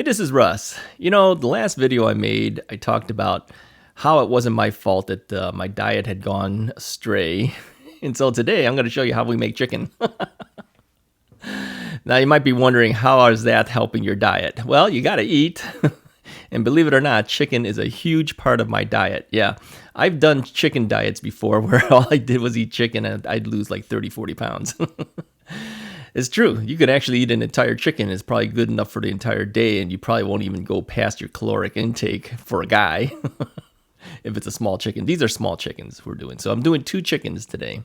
this is Russ. The last video I made, I talked about how it wasn't my fault that my diet had gone astray. And so today I'm going to show you how we make chicken. Now you might be wondering, how is that helping your diet? Well, you got to eat. And believe it or not, chicken is a huge part of my diet. Yeah, I've done chicken diets before where all I did was eat chicken and I'd lose like 30, 40 pounds. It's true. You could actually eat an entire chicken. It's probably good enough for the entire day, and you probably won't even go past your caloric intake for a guy if it's a small chicken. These are small chickens we're doing. So I'm doing 2 chickens today.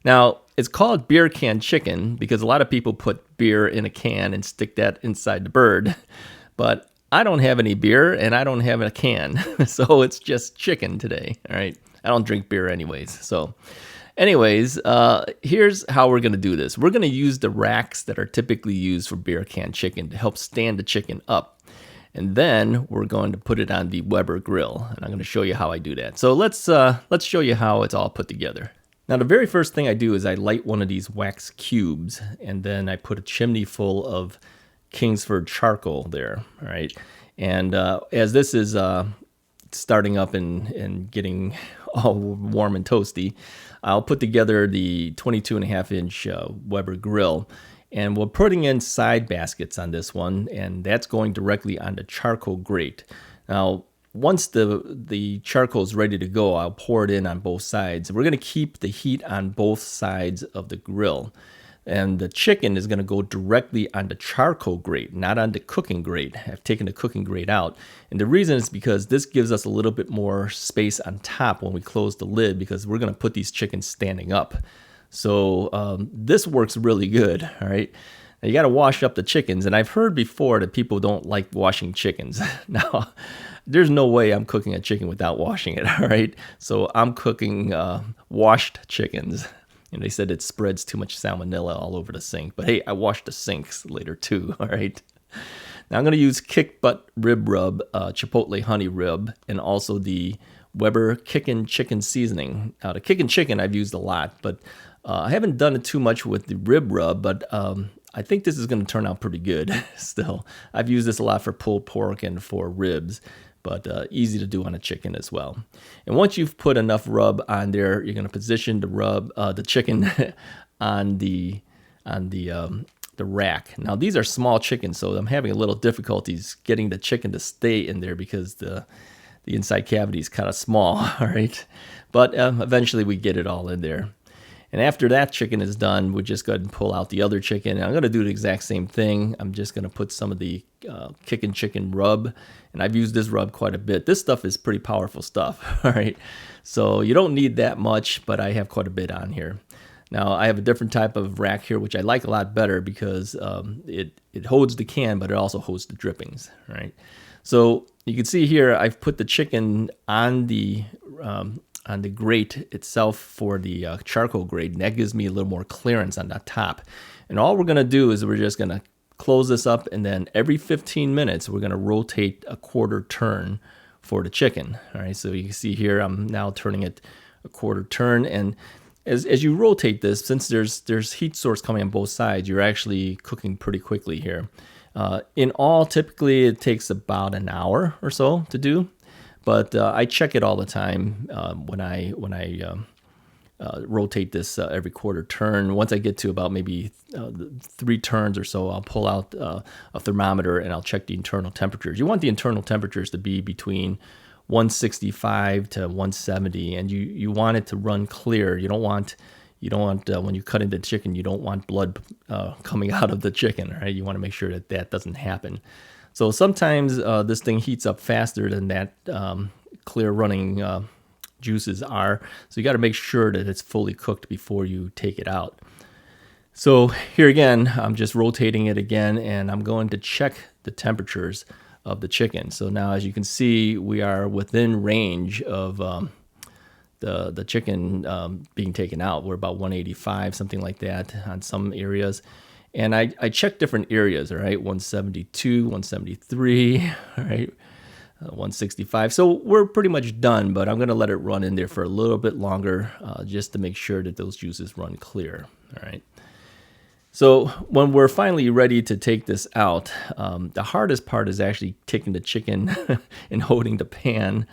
Now, it's called beer can chicken because a lot of people put beer in a can and stick that inside the bird. But I don't have any beer, and I don't have a can. So it's just chicken today, all right? I don't drink beer anyways, so... Anyways, here's how we're going to do this. We're going to use the racks that are typically used for beer can chicken to help stand the chicken up. And then we're going to put it on the Weber grill. And I'm going to show you how I do that. So let's show you how it's all put together. Now, the very first thing I do is I light one of these wax cubes. And then I put a chimney full of Kingsford charcoal there. All right. And as this is starting up and getting all warm and toasty, I'll put together the 22.5-inch Weber grill, and we're putting in side baskets on this one, and that's going directly on the charcoal grate. Now, once the charcoal is ready to go, I'll pour it in on both sides. We're going to keep the heat on both sides of the grill. And the chicken is going to go directly on the charcoal grate, not on the cooking grate. I've taken the cooking grate out. And the reason is because this gives us a little bit more space on top when we close the lid, because we're going to put these chickens standing up. So this works really good, all right? Now, you got to wash up the chickens. And I've heard before that people don't like washing chickens. Now, there's no way I'm cooking a chicken without washing it, all right? So I'm cooking washed chickens. And they said it spreads too much salmonella all over the sink. But hey, I washed the sinks later too, all right? Now I'm going to use Kick Butt Rib Rub, Chipotle Honey Rib, and also the Weber Kickin' Chicken Seasoning. Now the Kickin' Chicken I've used a lot, but I haven't done it too much with the Rib Rub, but I think this is going to turn out pretty good still. I've used this a lot for pulled pork and for ribs, but easy to do on a chicken as well. And once you've put enough rub on there, you're going to position the chicken on the rack. Now these are small chickens, so I'm having a little difficulties getting the chicken to stay in there because the inside cavity is kind of small, all right? But eventually we get it all in there. And after that chicken is done, we'll just go ahead and pull out the other chicken. And I'm going to do the exact same thing. I'm just going to put some of the Kickin' Chicken rub. And I've used this rub quite a bit. This stuff is pretty powerful stuff, all right? So you don't need that much, but I have quite a bit on here. Now, I have a different type of rack here, which I like a lot better because it holds the can, but it also holds the drippings, right? So you can see here, I've put the chicken on the grate itself for the charcoal grate, and that gives me a little more clearance on the top. And all we're going to do is we're just going to close this up, and then every 15 minutes we're going to rotate a quarter turn for the chicken. All right, so you can see here I'm now turning it a quarter turn, and as you rotate this, since there's heat source coming on both sides, you're actually cooking pretty quickly here. In all, typically it takes about an hour or so to do. But I check it all the time when I rotate this every quarter turn. Once I get to about maybe 3 turns or so, I'll pull out a thermometer and I'll check the internal temperatures. You want the internal temperatures to be between 165 to 170, and you want it to run clear. You don't want when you cut into chicken, you don't want blood coming out of the chicken, right? You want to make sure that doesn't happen. So sometimes this thing heats up faster than that clear running juices are. So you got to make sure that it's fully cooked before you take it out. So here again, I'm just rotating it again, and I'm going to check the temperatures of the chicken. So now, as you can see, we are within range of the chicken being taken out. We're about 185, something like that on some areas. And I check different areas, all right? 172, 173, all right? 165. So we're pretty much done, but I'm going to let it run in there for a little bit longer just to make sure that those juices run clear, all right? So when we're finally ready to take this out, the hardest part is actually taking the chicken and holding the pan.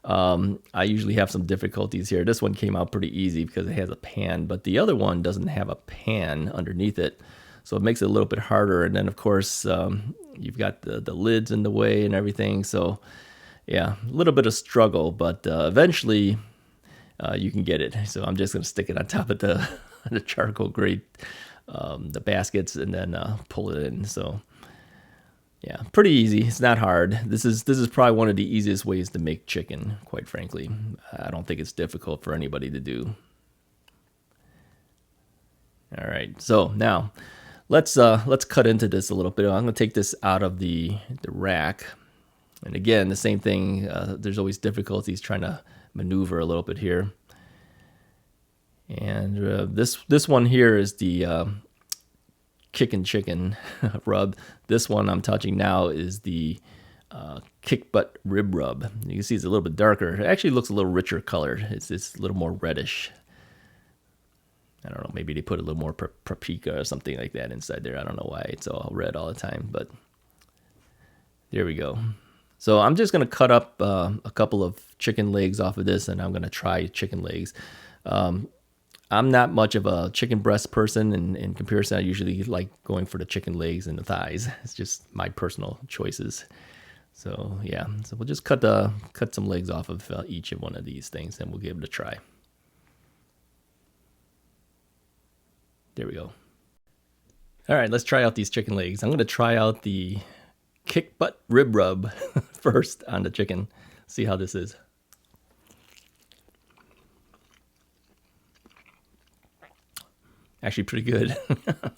I usually have some difficulties here. This one came out pretty easy because it has a pan, but the other one doesn't have a pan underneath it. So it makes it a little bit harder. And then of course, you've got the lids in the way and everything. So yeah, a little bit of struggle, but eventually you can get it. So I'm just going to stick it on top of the, the charcoal grate, the baskets, and then pull it in. So yeah, pretty easy. It's not hard. This is probably one of the easiest ways to make chicken, quite frankly. I don't think it's difficult for anybody to do. All right, so now let's cut into this a little bit. I'm going to take this out of the rack. And again, the same thing. There's always difficulties trying to maneuver a little bit here. And this one here is the chicken rub. This one I'm touching now is the kick butt rib rub. You can see it's a little bit darker. It actually looks a little richer colored. It's a little more reddish. I don't know, maybe they put a little more paprika or something like that inside there. I don't know why it's all red all the time, but there we go. So I'm just going to cut up a couple of chicken legs off of this, and I'm going to try chicken legs. I'm not much of a chicken breast person, and in comparison, I usually like going for the chicken legs and the thighs. It's just my personal choices. So yeah, so we'll just cut some legs off of each of one of these things, and we'll give it a try. There we go. All right, let's try out these chicken legs. I'm going to try out the kick butt rib rub first on the chicken. See how this is. Actually pretty good. All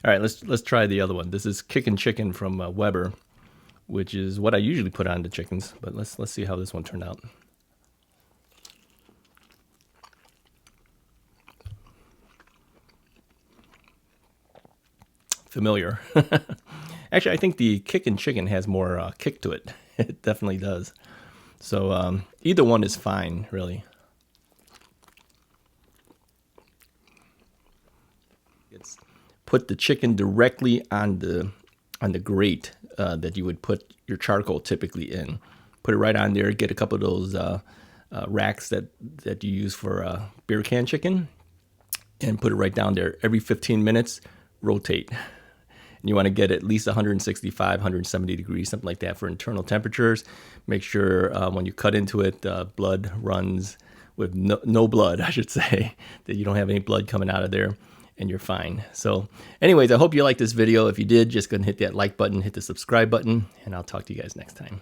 right, let's try the other one. This is kickin' chicken from Weber, which is what I usually put on the chickens, but let's see how this one turned out. Familiar. Actually, I think the kickin' chicken has more kick to it. It definitely does. So either one is fine, really. It's put the chicken directly on the grate that you would put your charcoal typically in. Put it right on there. Get a couple of those racks that you use for beer can chicken, and put it right down there. Every 15 minutes, rotate. And you want to get at least 165, 170 degrees, something like that for internal temperatures. Make sure when you cut into it, blood runs with no blood, I should say, that you don't have any blood coming out of there, and you're fine. So anyways, I hope you liked this video. If you did, just go ahead and hit that like button, hit the subscribe button, and I'll talk to you guys next time.